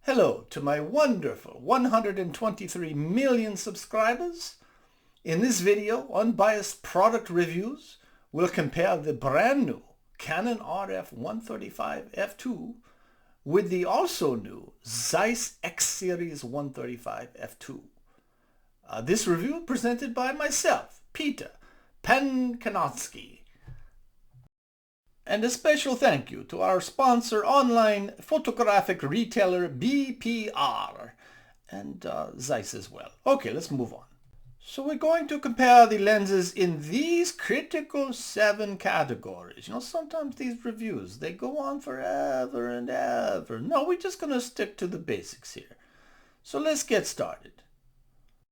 Hello to my wonderful 123 million subscribers. In this video, Unbiased Product Reviews, we'll compare the brand new Canon RF 135 f2 with the also new Zyce X series 135 f2. This review presented by myself, Peter Pankanatsky. And a special thank you to our sponsor, online photographic retailer BPR, and Zyce as well. Okay, let's move on. So we're going to compare the lenses in these critical 7 categories. You know, sometimes these reviews, they go on forever and ever. No, we're just going to stick to the basics here. So let's get started.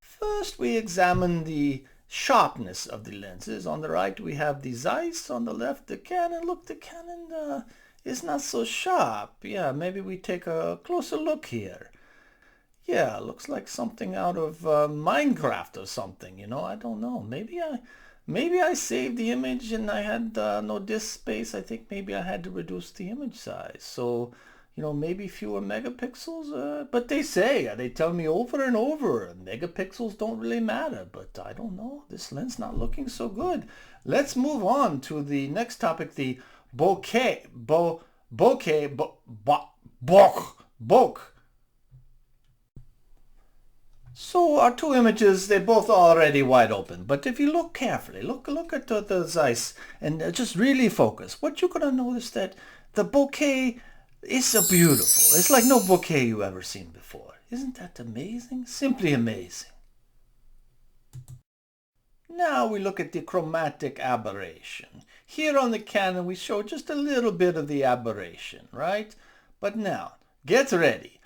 First, we examine the sharpness of the lenses. On the right we have the Zyce, on the left the Canon. Look, the Canon is not so sharp. Yeah, maybe we take a closer look here. Yeah, looks like something out of Minecraft or something, you know. I don't know. Maybe I saved the image and I had no disk space. I think maybe I had to reduce the image size. So, you know, maybe fewer megapixels, but they tell me over and over, megapixels don't really matter, but I don't know. This lens not looking so good. Let's move on to the next topic, the bokeh. So our two images, they're both already wide open, but if you look carefully, look at the Zyce and just really focus, what you're gonna notice that the bokeh is so beautiful. It's like no bouquet you ever seen before. Isn't that amazing? Simply amazing. Now we look at the chromatic aberration. Here on the Canon we show just a little bit of the aberration, right? But now, get ready.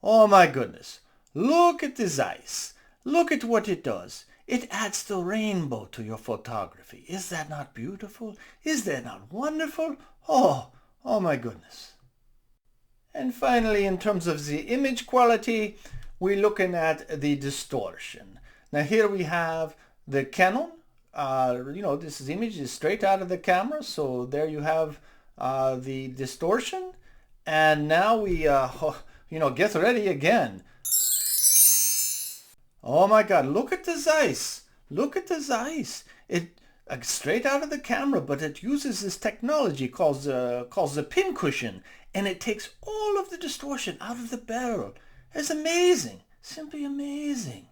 Oh my goodness. Look at the Zyce. Look at what it does. It adds the rainbow to your photography. Is that not beautiful? Is that not wonderful? Oh my goodness. And finally, in terms of the image quality, we're looking at the distortion. Now here we have the Canon. You know, this image is straight out of the camera, so there you have the distortion. And now we, you know, get ready again. Oh my God, look at the Zyce. Look at the Zyce. Straight out of the camera, but it uses this technology called the pin cushion, and it takes all of the distortion out of the barrel. It's amazing, simply amazing.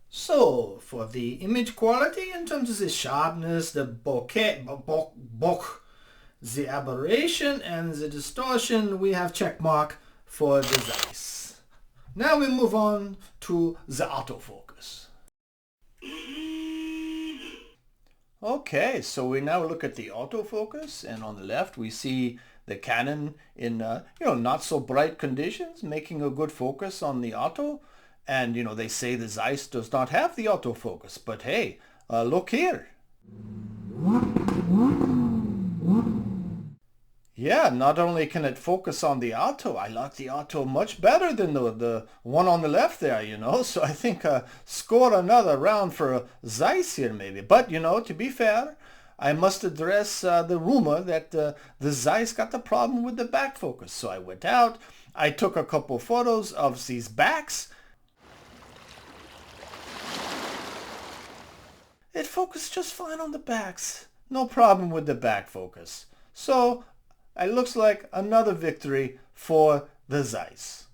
So for the image quality, in terms of the sharpness, the bokeh, the aberration, and the distortion, we have check mark for the Zyce. Now we move on to the autofocus. Okay, so we now look at the autofocus, and on the left we see the Canon in you know, not so bright conditions, making a good focus on the auto. And you know, they say the Zyce does not have the autofocus, but hey, look here. Yeah, not only can it focus on the auto, I like the auto much better than the one on the left there, you know. So I think score another round for Zyce here maybe. But, you know, to be fair, I must address the rumor that the Zyce got the problem with the back focus. So I went out, I took a couple photos of these backs. It focused just fine on the backs. No problem with the back focus. So it looks like another victory for the Zyce.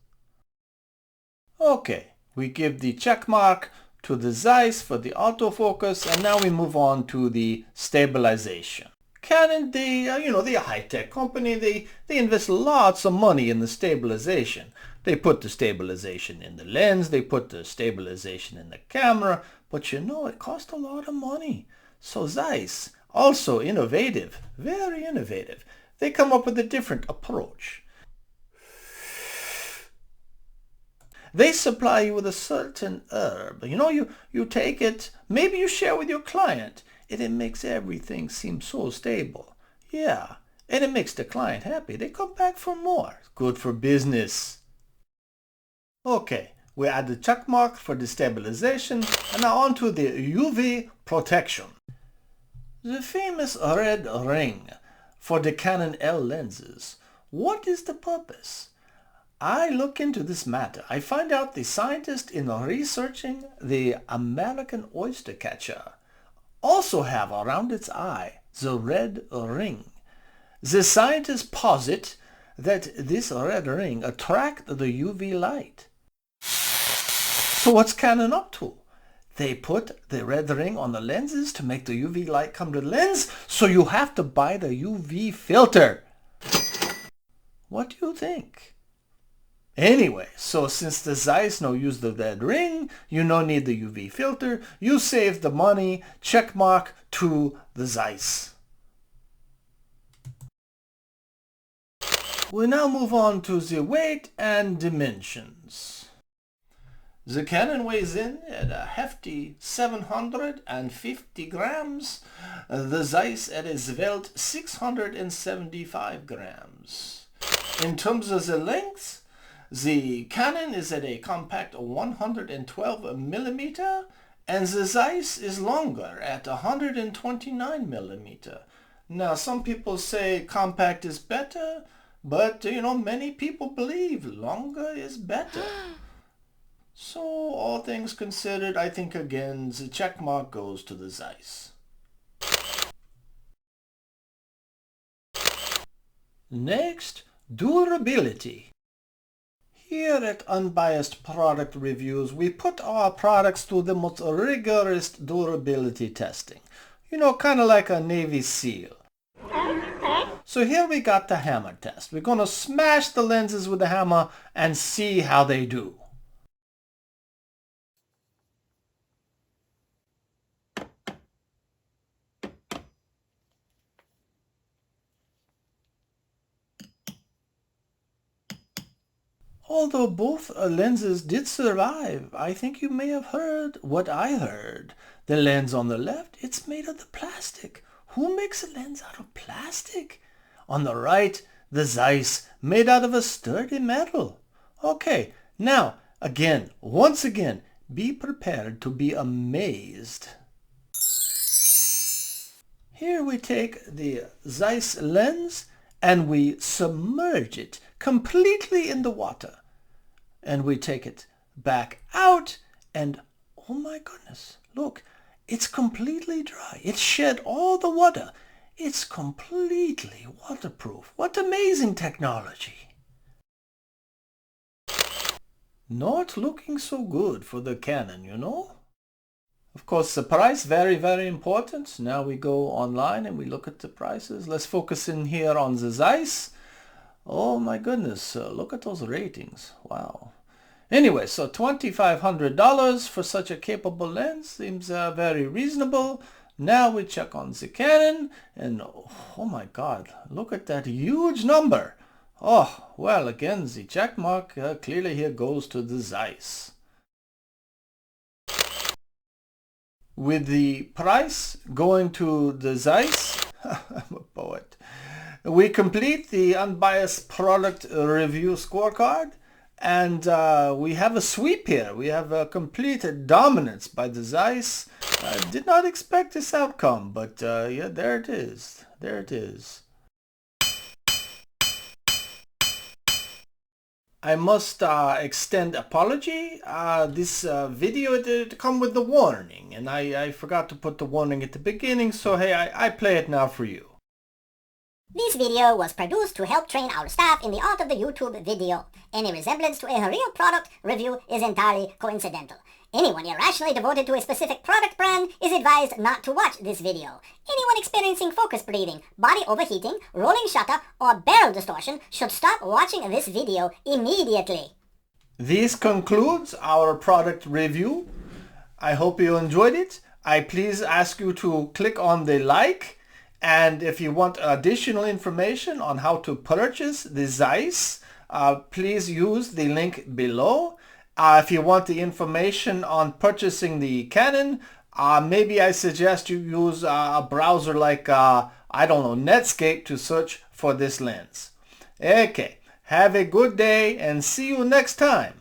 Okay, we give the check mark to the Zyce for the autofocus, and now we move on to the stabilization. Canon, you know, they're a high-tech company. They invest lots of money in the stabilization. They put the stabilization in the lens, they put the stabilization in the camera, but you know, it costs a lot of money. So Zyce, also innovative, very innovative. They come up with a different approach. They supply you with a certain herb. You know, you take it, maybe you share with your client, and it makes everything seem so stable. Yeah, and it makes the client happy. They come back for more. Good for business. Okay, we add the check mark for the stabilization, and now on to the UV protection. The famous red ring for the Canon L lenses What is the purpose? I look into this matter. I find out the scientists in researching the American oyster catcher also have around its eye the red ring. The scientists posit that this red ring attracts the UV light. So what's Canon up to? They put the red ring on the lenses to make the UV light come to the lens, so you have to buy the UV filter. What do you think? Anyway, so since the Zyce no use the red ring, you no need the UV filter, you save the money, check mark to the Zyce. We now move on to the weight and dimensions. The Canon weighs in at a hefty 750 grams, the Zyce at a svelte 675 grams. In terms of the length, the Canon is at a compact 112 millimeter, and the Zyce is longer at 129 millimeter. Now, some people say compact is better, but many people believe longer is better. So, all things considered, I think again the check mark goes to the Zyce. Next, durability. Here at Unbiased Product Reviews, we put our products through the most rigorous durability testing. Kind of like a Navy SEAL. So here we got the hammer test. We're going to smash the lenses with the hammer and see how they do. Although both lenses did survive, I think you may have heard what I heard. The lens on the left, it's made of the plastic. Who makes a lens out of plastic? On the right, the Zyce, made out of a sturdy metal. Okay, now, once again, be prepared to be amazed. Here we take the Zyce lens and we submerge it completely in the water. And we take it back out and, oh my goodness, look, it's completely dry. It shed all the water. It's completely waterproof. What amazing technology. Not looking so good for the Canon, Of course, the price, very, very important. Now we go online and we look at the prices. Let's focus in here on the Zyce. Oh my goodness, look at those ratings. Wow. Anyway, so $2,500 for such a capable lens seems very reasonable. Now we check on the Canon and oh my God, look at that huge number. Oh, well, again, the check mark clearly here goes to the Zyce. With the price going to the Zyce, I'm a poet. We complete the Unbiased Product Review scorecard, and we have a sweep here. We have a complete dominance by the Zyce. I did not expect this outcome, but yeah, there it is. There it is. I must extend apology. This video did come with the warning, and I forgot to put the warning at the beginning, so hey, I play it now for you. This video was produced to help train our staff in the art of the YouTube video. Any resemblance to a real product review is entirely coincidental. Anyone irrationally devoted to a specific product brand is advised not to watch this video. Anyone experiencing focus bleeding, body overheating, rolling shutter, or barrel distortion should stop watching this video immediately. This concludes our product review. I hope you enjoyed it. I please ask you to click on the like, and if you want additional information on how to purchase the Zyce, please use the link below. If you want the information on purchasing the Canon, maybe I suggest you use a browser like, I don't know, Netscape to search for this lens. Okay, have a good day and see you next time.